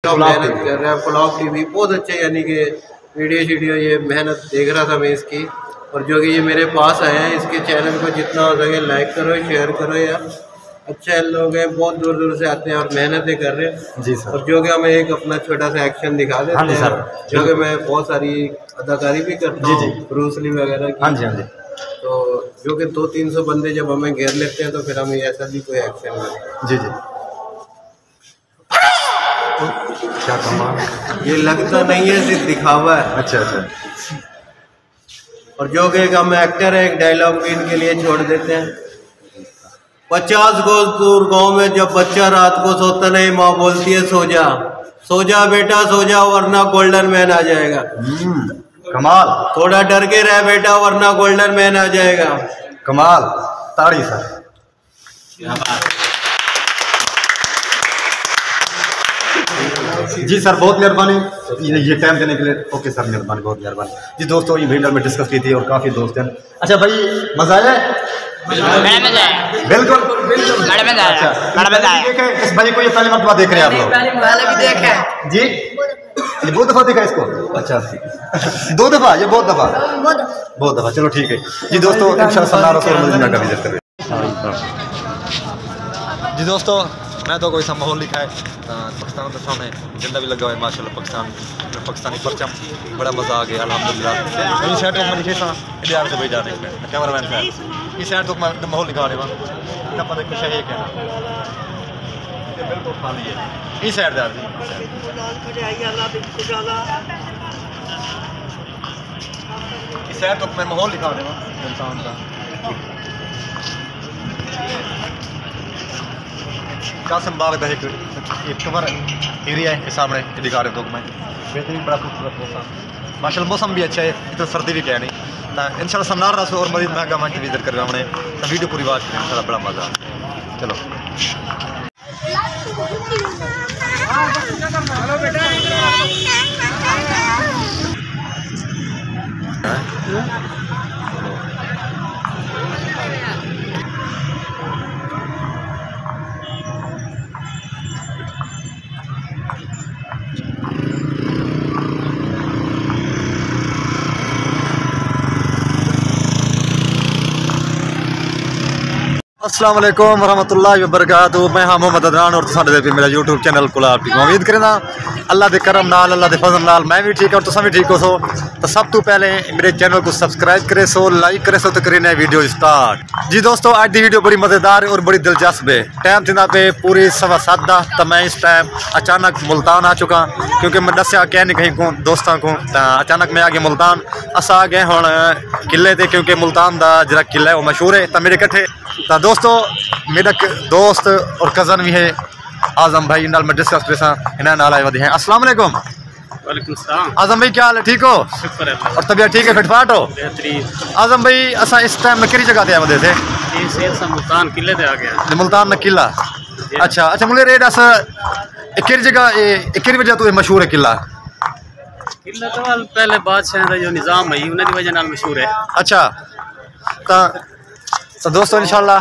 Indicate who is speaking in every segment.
Speaker 1: मेहनत कर रहा है। पुलाव टीवी बहुत अच्छे, यानी कि वीडियो ये मेहनत देख रहा था मैं इसकी, और जो कि ये मेरे पास आए हैं, इसके चैनल को जितना हो सके लाइक करो, शेयर करो यार। अच्छे लोग हैं, बहुत दूर दूर से आते हैं और मेहनतें कर रहे हैं
Speaker 2: जी सर।
Speaker 1: और जो कि हमें एक अपना छोटा सा एक्शन दिखा देते हैं सर, जो कि मैं बहुत सारी अदाकारी भी करता हूँ, ब्रूस ली वगैरह की।
Speaker 2: हाँ जी हाँ जी।
Speaker 1: तो जो कि 200-300 बंदे जब हमें घेर लेते हैं तो फिर हम ऐसा भी कोई एक्शन करते।
Speaker 2: जी जी। क्या कमाल,
Speaker 1: ये लगता नहीं है, सिर्फ दिखावा है।
Speaker 2: अच्छा अच्छा।
Speaker 1: और जो कि हम एक्टर है, एक डायलॉग भी इनके लिए छोड़ देते हैं। 50 गज दूर गाँव में जब बच्चा रात को सोता नहीं, माँ बोलती है सो जा, सो जा बेटा सो जा, वरना गोल्डन मैन आ जाएगा।
Speaker 2: कमाल,
Speaker 1: थोड़ा डर के रह बेटा, वरना गोल्डन मैन आ जाएगा।
Speaker 2: कमाल, ताड़ी सर। जी सर, बहुत मेहरबानी ये टाइम देने के लिए। ओके सर, मेहरबानी, बहुत मेहरबानी जी। दोस्तों ये वीडियो में डिस्कस की थी और काफ़ी दोस्त हैं। अच्छा भाई, मजा आया? बिल्कुल अच्छा। इस भाई को ये पहली मरतबा देख रहे हैं आप लोग?
Speaker 3: पहले भी देखे
Speaker 2: जी, ये बहुत दफ़ा देखा इसको? अच्छा 2 दफ़ा, ये बहुत दफ़ा। चलो ठीक है जी दोस्तों, इंशाअल्लाह मदीना का विजिट करें जी। दोस्तों मैं तो कोई सा माहौल लिखा है, पाकिस्तान के सामने झंडा भी लगा हुआ है माशाल्लाह, पाकिस्तानी परचम, बड़ा मज़ा आ गया अल्हम्दुलिल्लाह। इस साइड तो मैं लिखे था इंडिया से भेजा रहे कैमरा मैन साहब, इस साइड तो मैं माहौल दिखा रहे वहाँ पता कुछ है क्या, बिल्कुल खाली है इस साइड यार। इस साइड तो मैं माहौल दिखा रहे वहाँ इंसान का। कासिम बाग का एक कवर एरिया है सामने दिखा रहे हो तो मैं, बेहतरीन बड़ा खूबसूरत मौसम माशाल्लाह। मौसम भी अच्छा है, इतना सर्दी भी क्या नहीं, तो इंशाल्लाह समनार रहा और मजीद महंगा मंच विजिट कर रहे हमने, तो वीडियो पूरी बात करें इंशाल्लाह, बड़ा मज़ा। चलो अस्सलाम वालेकुम रहमतुल्लाहि व बरकातहू। मैं हाँ मोहम्मद अदनान और तुसां दे मेरा यूट्यूब चैनल गुलाब टी। उम्मीद करना अल्लाह के करम नाल, अल्लाह के फजल नाल मैं भी ठीक और तुसां भी ठीक हो सो। तो सब तो पहले मेरे चैनल को सब्सक्राइब करे सो, लाइक करे सो, तो करें वीडियो स्टार्ट जी। दोस्तों आज की वीडियो बड़ी मज़ेदार और बड़ी दिलचस्प है। टाइम थी पे पूरी 7:15, तो मैं इस टाइम अचानक मुल्तान आ चुका, क्योंकि मैं दसिया क्या नहीं कहीं को दोस्तों को, तो अचानक मैं आ गया मुल्तान। अस आ गए हूँ किले ते, क्योंकि मुल्तान का जो किला है वो मशहूर है। तो मेरे कट्ठे तो दोस्तों मेरा दोस्त और कज़न भी है आज़म भाई, नाल मैं डिस्कस कर इन्हें नाल आए वधे हैं। अस्सलाम वालेकुम।
Speaker 4: वालेकुम सलाम।
Speaker 2: आज़म भाई क्या हाल है, ठीक हो?
Speaker 4: शुक्र है।
Speaker 2: और तबीयत ठीक है, फिटफाट हो?
Speaker 4: बेहतरीन।
Speaker 2: आज़म भाई असा इस टाइम में किस जगह ते आए वधे थे?
Speaker 4: मुल्तान किले ते आ गया।
Speaker 2: मुल्तान में किला, अच्छा अच्छा। मुझे रेट अस किस जगह किस वजह तो मशहूर है किला?
Speaker 4: किला तो पहले बादशाह का जो निज़ाम है उन्हें की वजह नाल मशहूर है।
Speaker 2: अच्छा तो दोस्तों इंशाल्लाह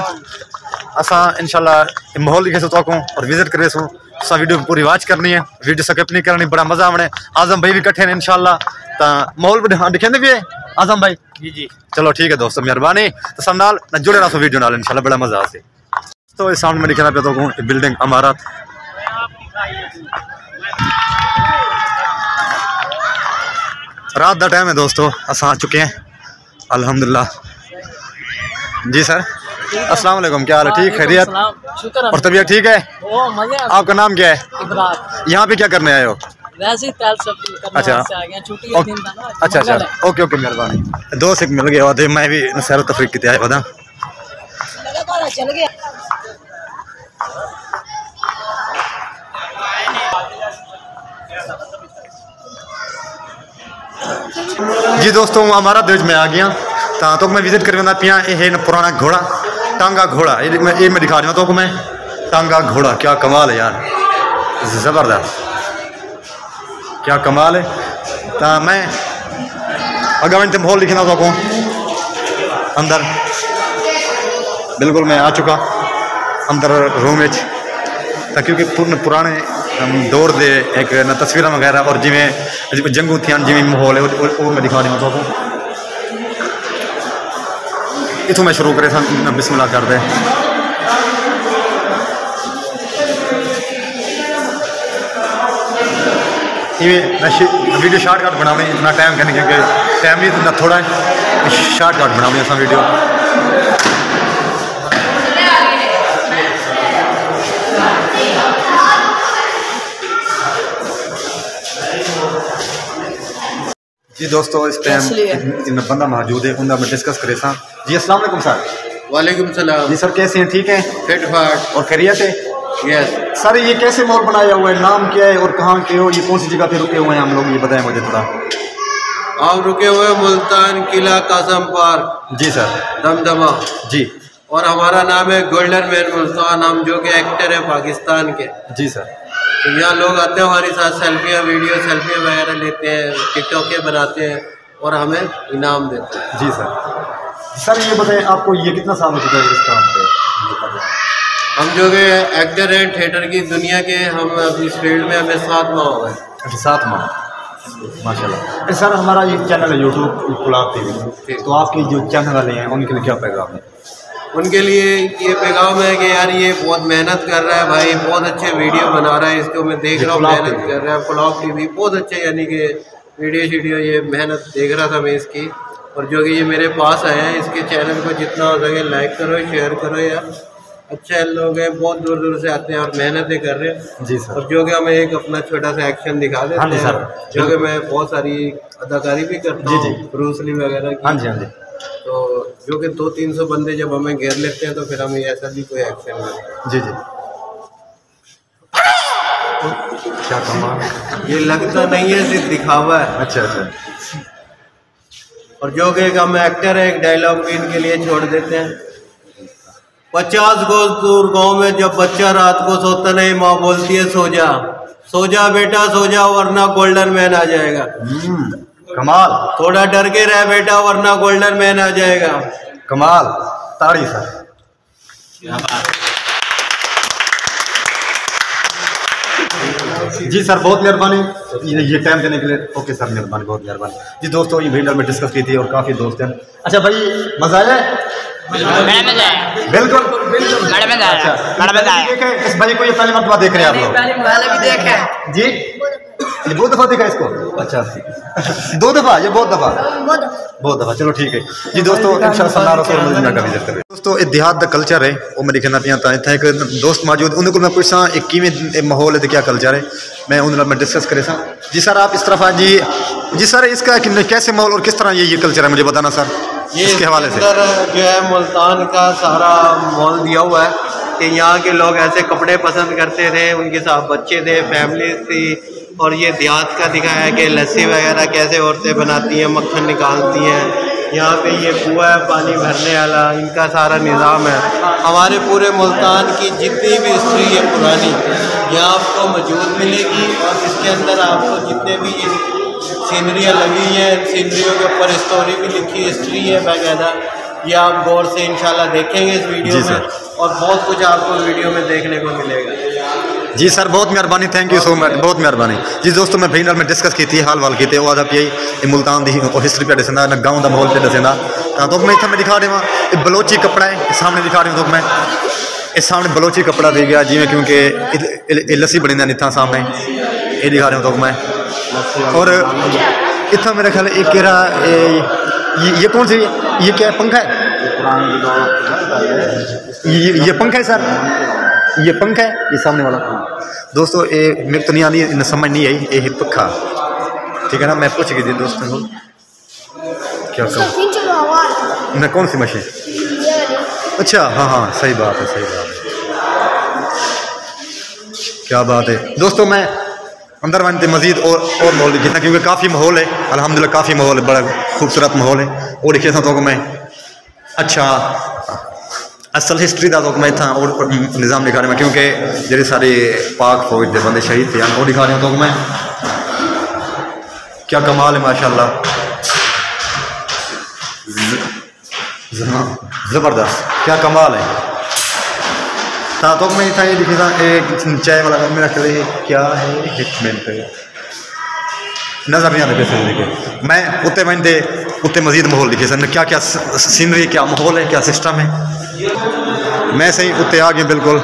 Speaker 2: असा इंशाल्लाह माहौल लिखे सो तो और विजिट करे सो, सब वीडियो पूरी वॉच करनी है, वीडियो स्किप नहीं करनी, बड़ा मजा आने। आज़म भाई भी कट्ठे ने इंशाल्लाह, तो माहौल भी दिखेंदे भी है आज़म भाई
Speaker 4: जी जी।
Speaker 2: चलो ठीक है दोस्तों, मेहरबानी। तो सब नाल जुड़े रहो वीडियो नाल इंशाल्लाह, बड़ा मजा आसे। तो इस साउंड में दिखना पे तो बिल्डिंग इमारत रात का टाइम है दोस्तों, अस आ चुके हैं अल्हम्दुलिल्लाह जी। सर अस्सलाम वालेकुम, क्या हाल है, ठीक खैरियत और तबीयत ठीक है? आपका नाम क्या है? यहाँ पे क्या करने आए हो? अच्छा अच्छा अच्छा, ओके ओके, मेहरबानी। दोस्त एक मिल गया थे, मैं भी सैर तफरीक की आया था। जी दोस्तों हमारा देश में आ गया, तो मैं विजिट करना पिया। ये पुराना घोड़ा, टांगा घोड़ा, ये मैं दिखा रहा हूँ तो मैं टांगा घोड़ा, क्या कमाल है यार, ज़बरदस्त, क्या कमाल है। तो मैं अगर मैं माहौल लिखना तो अंदर बिल्कुल मैं आ चुका अंदर रूम, क्योंकि पुराने दौड़ दे एक ना तस्वीर वगैरह और जिमें जंगू थी जिमें माहौल है वो मैं दिखा दूँगा तो इतों मैं शुरू करे बिस्मिल्लाह कर दे। मैं वीडियो शॉर्टकट बनाने इतना टाइम करने क्योंकि टाइम भी इतना थोड़ा है शॉर्टकट बनाने असा वीडियो। जी दोस्तों इस टाइम बंदा मौजूद है उनका मैं डिस्कस करे सा। जी अस्सलाम वालेकुम सर।
Speaker 1: वालेकुम सलाम।
Speaker 2: जी सर कैसे हैं? ठीक हैं?
Speaker 1: फिट फाट
Speaker 2: और खैरियत है?
Speaker 1: यस
Speaker 2: सर ये कैसे मॉल बनाया हुआ है, नाम क्या है और कहाँ के हो, ये कौन सी जगह पे रुके हुए हैं हम लोग, ये बताएं मुझे थोड़ा।
Speaker 1: आप रुके हुए मुल्तान किला कासम पार्क।
Speaker 2: जी सर।
Speaker 1: दमदमा
Speaker 2: जी।
Speaker 1: और हमारा नाम है गोल्डन मैन मुल्तान, हम जो कि एक्टर है पाकिस्तान के।
Speaker 2: जी सर।
Speaker 1: तो यहाँ लोग आते हैं हमारे साथ सेल्फियाँ वगैरह लेते हैं, टिकटॉकें बनाते हैं और हमें इनाम देते हैं।
Speaker 2: जी सर। सर ये बताएं आपको ये कितना साल हो चुका है इस काम पे?
Speaker 1: हम जो कि एक्टर हैं थिएटर की दुनिया के, हम इस फील्ड में हमें 7 माह हो गए।
Speaker 2: अच्छा 7 माह माशाल्लाह। सर हमारा ये चैनल है यूट्यूब गुलाब टीवी, तो आपके जो चैनल वाले हैं उनके लिए क्या पैगाम है?
Speaker 1: उनके लिए ये पैगाम है कि यार ये बहुत मेहनत कर रहा है भाई, बहुत अच्छे वीडियो बना रहा है, इसको मैं देख रहा हूँ मेहनत कर रहा है। गुलाब टीवी बहुत अच्छे, यानी कि वीडियो ये मेहनत देख रहा था मैं इसकी, और जो कि ये मेरे पास आए हैं, इसके चैनल को जितना हो सके लाइक करो, शेयर करो यार। अच्छे लोग हैं, बहुत दूर दूर से आते हैं और मेहनतें कर रहे हैं।
Speaker 2: जी सर।
Speaker 1: और जो कि हमें एक अपना छोटा सा एक्शन दिखा देते हैं।
Speaker 2: सर
Speaker 1: जो कि मैं बहुत सारी अदाकारी भी करता हूँ, ब्रूस ली वगैरह की।
Speaker 2: हाँ जी हाँ जी।
Speaker 1: तो जो कि 200-300 बंदे जब हमें घेर लेते हैं तो फिर हम ऐसा भी कोई एक्शन करते हैं।
Speaker 2: जी जी। क्या कमाल,
Speaker 1: ये लगता नहीं है, सिर्फ दिखावा है।
Speaker 2: अच्छा अच्छा।
Speaker 1: और जो कि हम एक्टर है एक डायलॉग भी इनके लिए छोड़ देते हैं। 50 गज दूर गाँव में जब बच्चा रात को सोता नहीं, माँ बोलती है सो जा, सो जा बेटा सो जा, वरना गोल्डन मैन आ जाएगा।
Speaker 2: कमाल।
Speaker 1: थोड़ा डर के रह बेटा, वरना गोल्डन मैन आ जाएगा।
Speaker 2: कमाल, ताड़ी सर। जी सर बहुत मेहरबानी ये टाइम देने के लिए। ओके सर मेहरबानी, बहुत मेहरबानी। जी दोस्तों ये वीडियो में डिस्कस की थी और काफ़ी दोस्त हैं। अच्छा भाई मज़ा आया? बिल्कुल अच्छा। इस भाई को ये पहली मरतबा देख रहे हैं आप लोग?
Speaker 3: पहले भी देखा
Speaker 2: जी, ये बहुत दफ़ा देखा इसको? अच्छा 2 दफ़ा, ये बहुत दफ़ा चलो ठीक है जी दोस्तों। इंशाअल्लाह दोस्तों ये देहात का कल्चर है वो मेरे कहना पिया इतना एक दोस्त मौजूद उन्होंने मैं पूछा एक किमें माहौल है तो क्या कल्चर है, मैं उन्होंने मैं डिस्कस करे सा। जी सर आप इस तरफ आ जी। जी सर इसका कैसे माहौल और किस तरह ये कल्चर है मुझे बताना सर इसके हवाले से।
Speaker 1: जो है मुल्तान का सारा माहौल दिया हुआ है कि यहाँ के लोग ऐसे कपड़े पसंद करते थे, उनके साथ बच्चे थे, फैमिली थी, और ये देहात का दिखाया है कि लस्सी वगैरह कैसे औरतें बनाती हैं, मक्खन निकालती हैं। यहाँ पे ये कुआं है पानी भरने वाला, इनका सारा निज़ाम है। हमारे पूरे मुल्तान की जितनी भी हिस्ट्री है पुरानी यहाँ आपको मौजूद मिलेगी, और इसके अंदर आपको जितने भी सीनरियाँ लगी हैं, सीनरियों के ऊपर स्टोरी भी लिखी, हिस्ट्री है बाकायदा। ये आप गौर से इंशाल्लाह देखेंगे इस वीडियो में, और बहुत कुछ आपको वीडियो में देखने को मिलेगा।
Speaker 2: जी सर बहुत मेहरबानी, थैंक यू सो मच, बहुत मेहरबानी जी दोस्तों। मैं भाई में डिस्कस की थी हाल वाल की वो आप यही मुल्तान की हिस्ट्री पे दसेंदा ना गाँव का माहौल पे दसेंदा। तो मैं इतना मैं दिखा रहा हूँ बलोची कपड़ा है सामने दिखा रहा हूँ। तो मैं इस सामने बलोची कपड़ा दे गया जिमें क्योंकि लस्सी बनी इतना सामने ये दिखा रहा हूँ। तो मैं और इतना मेरा ख्याल एक ये कौन सी ये क्या पंखा है? ये पंखा है सर, ये पंखा है ये सामने वाला दोस्तों। ये मेरे तो नहीं आनी समझ नहीं आई ये पंखा, ठीक है ना। मैं पूछ गई थी दोस्तों को क्या कहूँ मैं कौन सी मशीन। अच्छा हाँ हाँ सही बात है, सही बात है, क्या बात है दोस्तों। मैं अंदर बनते मजीद और माहौल जितना क्योंकि काफ़ी माहौल है अल्हम्दुलिल्लाह, काफ़ी माहौल है, बड़ा खूबसूरत माहौल है। और देखिए था तो मैं अच्छा असल हिस्ट्री का तो मैं इतना और निज़ाम दिखा रहा हूँ क्योंकि जेडे सारे पाक फौज के बंदे शहीद थे वो दिखा रहे हो। तो मैं क्या कमाल है माशाल्लाह, ज़बरदस्त, क्या कमाल है। तो मैं इतना ये लिखी था एक चाय वाला मेरा चले क्या है एक मिनट नज़र नहीं आते पैसे लिखे मैं उत्ते मैंने उत्ते मजीद माहौल लिखे सर क्या क्या सीनरी क्या माहौल है क्या सिस्टम है मैं सही उत्ते आ गया बिल्कुल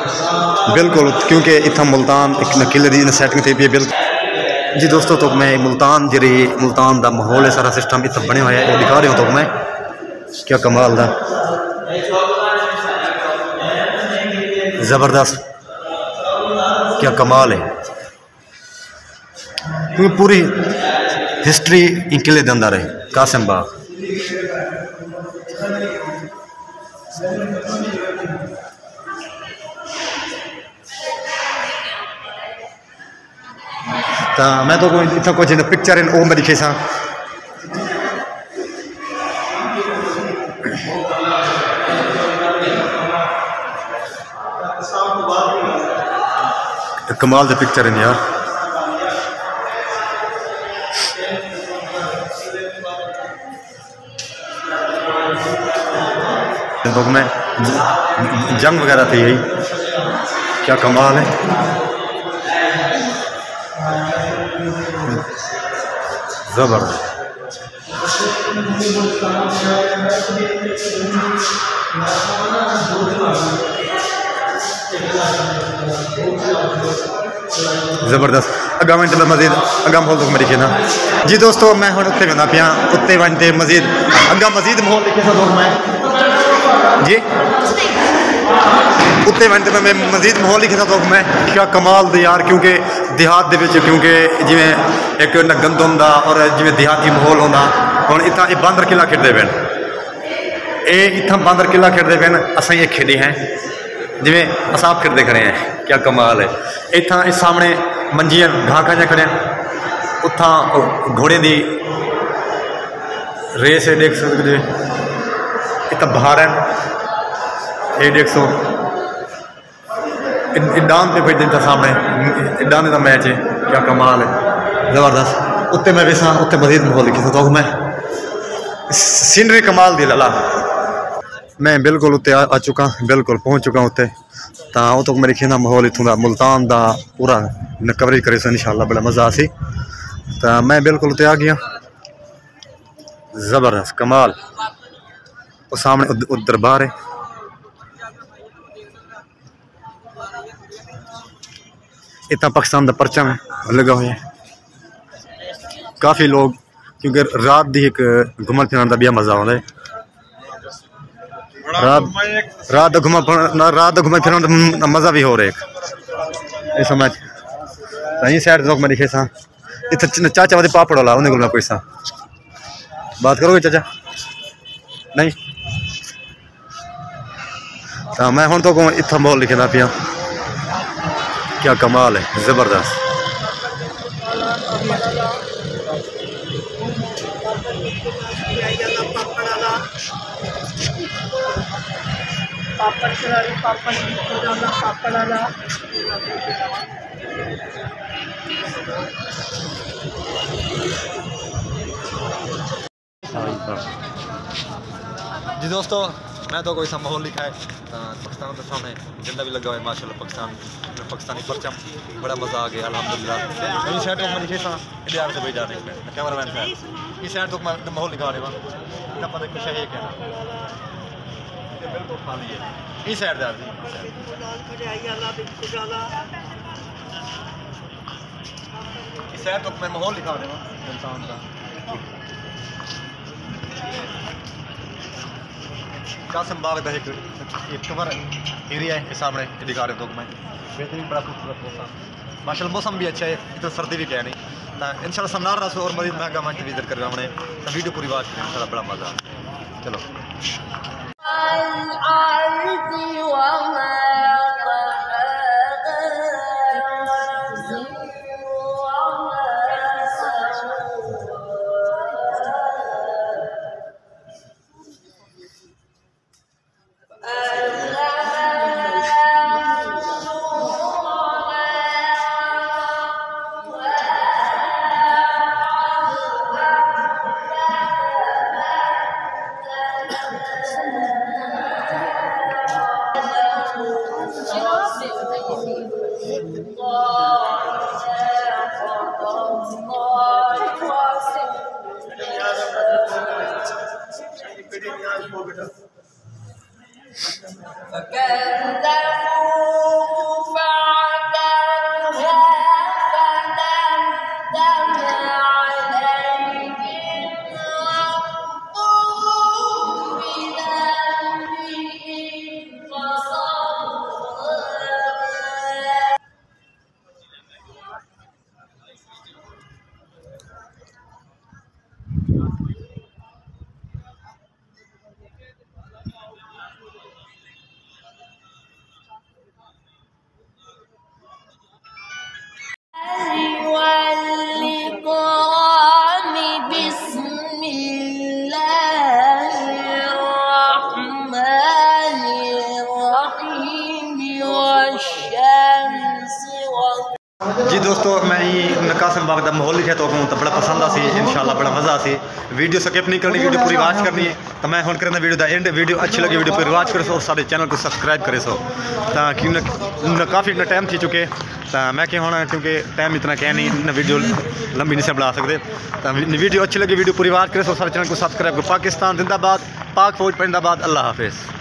Speaker 2: बिल्कुल क्योंकि इतना मुल्तान एक किले की सैटिंग थी बिल्कुल जी दोस्तों तो मैं मुल्तान जी मुल्तान का माहौल है सारा सिस्टम इतना बने हुआ है दिखा रहा हूँ तो मैं क्या कमाल का ज़बरदस्त क्या कमाल है क्योंकि पूरी हिस्ट्री इन किले के अंदर है कासिम बाग तो मैं तो इतना कुछ पिक्चर इन वो मैं दिखे सा कमाल द पिक्चर इन यार तो मैं जंग वगैरह थी यही क्या कमाल है जबरदस्त ज़बरदस्त अगम मिनट में मजीद अगम माहौल तो मैं लिखे ना जी दोस्तों मैं हम उत्ते बना पिया उत्ते बनते मजीद अगम मजीद माहौल लिखे था तो मैं जी उत्ते बनते मैं मजीद माहौल लिखे था तो मैं क्या कमाल दे यार क्योंकि देहात दे विच क्योंकि जिमें एक गंद होंदा और जिमें देहाती माहौल होंदा हुण इतना ये बांदर किला खेडते पे ये इतना बांदर किला खेडते पे असां ये खेडे हैं जिमें असाब खेडते खड़े हैं क्या कमाल है इतना इस सामने मंजियां घाह खां खड़े उतना घोड़े की रेस है देख सकते इतना बाहर है ये देख सो डांस पे फिर दिन सामने डांस का मैच है क्या कमाल है ज़बरदस्त उत्ते मैं वैसा उत्ते मजीद माहौल लिखी तो मैं सीनरी कमाल दी लला मैं बिल्कुल उत्ते आ चुका बिल्कुल पहुँच चुका उत्ते तो तो मेरे ख्याल माहौल इतों का मुल्तान का पूरा कवरेज करे इंशाल्लाह बड़ा मज़ा आसी तो मैं बिल्कुल उत्ते आ गया ज़बरदस्त कमाल और सामने दरबार है इतना पाकिस्तान का परचम है लगा हुआ है काफ़ी लोग क्योंकि रात दी एक घूमन फिरन का भी मज़ा आता है रात घूमन फिरन का मज़ा भी हो रहा है ये समझ सही साइड लोग मैं दिखे सा इतना चाचा वाले पापड़ वाला उन्हें को कोई सा बात करोगे चाचा नहीं तो मैं हूँ तो इतना माहौल लिखे पिया क्या कमाल है ज़बरदस्त जी दोस्तों मैं तो कोई सा माहौल लिखा है पाकिस्तान के सामने झंडा भी लगा हुआ है माशाल्लाह पाकिस्तानी परचम बड़ा मज़ा आ गया अल्हम्दुलिल्लाह इस साइड तो मैं लिखे था इंडिया से भेजा रहे कैमरा मैन साहब इस साइड तो मैं माहौल दिखा रहा हूँ ना पता कुछ है क्या बिल्कुल खाली है इस साइड इस साइड तो मैं माहौल दिखा रहा हूँ इंसान का कासिम बाग का एक कवर एरिया है सामने दिखा रहे तो मैं बेहतरीन बड़ा खूबसूरत मौसम माशाल्लाह मौसम भी अच्छा है इतना सर्दी भी क्या नहीं तो इंशाल्लाह समनार रहा और मजीद महंगा मंच विजिट कर रहा हमने तो वीडियो पूरी बात करें इंशाल्लाह बड़ा मज़ा चलो दोस्तों मैं ही कासिम बाग का माहौल लिखे तो तो बड़ा पसंद आ सी इंशाल्लाह बड़ा मज़ा आ सी वीडियो स्किप नहीं करनी वीडियो पूरी वॉच करनी है तो मैं हुन करना वीडियो दा एंड वीडियो अच्छी लगी वीडियो पूरी वॉच करो और सारे चैनल को सब्सक्राइब करे सो ताकि काफ़ी इतना टाइम थी चुके तो मैं कि हूँ क्योंकि टाइम इतना कह नहीं वीडियो लंबी नहीं से बना सकते तो वीडियो अच्छी लगी वीडियो पूरी वॉच करे सो सारे चैनल को सब्सक्राइब करो। पाकिस्तान जिंदाबाद, पाक फौज जिंदाबाद, अल्लाह हाफिज़।